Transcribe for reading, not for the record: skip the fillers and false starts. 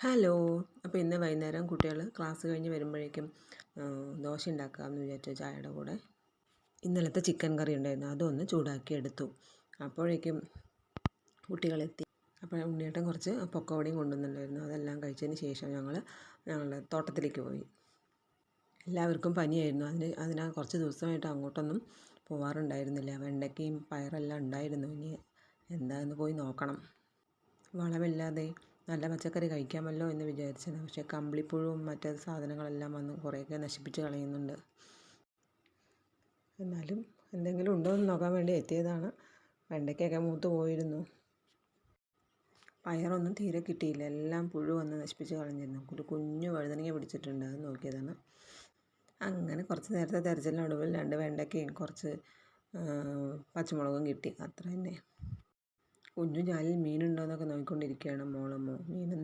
Hello. അപ്പോൾ ഇന്ന് വൈകുന്നേരം കുട്ടികൾ ക്ലാസ് കഴിഞ്ഞ് വരുമ്പോഴേക്കും ദോശ ഉണ്ടാക്കാമെന്ന് വിചാരിച്ചു ചായയുടെ കൂടെ. ഇന്നലത്തെ ചിക്കൻ കറി ഉണ്ടായിരുന്നു, അതൊന്ന് ചൂടാക്കി എടുത്തു. അപ്പോഴേക്കും കുട്ടികളെത്തി. അപ്പോൾ ഉണ്ണിയേട്ടൻ കുറച്ച് പൊക്കവടയും കൊണ്ടുവന്നിട്ടുണ്ടായിരുന്നു. അതെല്ലാം കഴിച്ചതിന് ശേഷം ഞങ്ങളുടെ തോട്ടത്തിലേക്ക് പോയി. എല്ലാവർക്കും പനിയായിരുന്നു. അതിനാൽ കുറച്ച് ദിവസമായിട്ട് അങ്ങോട്ടൊന്നും പോവാറുണ്ടായിരുന്നില്ല. വെണ്ടയ്ക്കയും പയറെല്ലാം ഉണ്ടായിരുന്നു. ഇനി എന്താണെന്ന് പോയി നോക്കണം. വളമില്ലാതെ നല്ല പച്ചക്കറി കഴിക്കാമല്ലോ എന്ന് വിചാരിച്ചതാണ്. പക്ഷേ കമ്പിളിപ്പുഴുവും മറ്റ് സാധനങ്ങളെല്ലാം വന്ന് കുറേയൊക്കെ നശിപ്പിച്ച് കളയുന്നുണ്ട്. എന്നാലും എന്തെങ്കിലും ഉണ്ടോ എന്ന് നോക്കാൻ വേണ്ടി എത്തിയതാണ്. വെണ്ടയ്ക്കൊക്കെ മൂത്ത് പോയിരുന്നു. പയറൊന്നും തീരെ കിട്ടിയില്ല, എല്ലാം പുഴു വന്ന് നശിപ്പിച്ച് കളഞ്ഞിരുന്നു. ഒരു കുഞ്ഞു വഴുതനങ്ങ പിടിച്ചിട്ടുണ്ട്, അത് നോക്കിയതാണ്. അങ്ങനെ കുറച്ച് നേരത്തെ തെരച്ചിലിനൊടുവിൽ 2 വെണ്ടയ്ക്കയും കുറച്ച് പച്ചമുളകും കിട്ടി, അത്ര തന്നെ. കുഞ്ഞു ചാലിൽ മീനുണ്ടോ എന്നൊക്കെ നോക്കിക്കൊണ്ടിരിക്കുകയാണ് മീനൊന്നും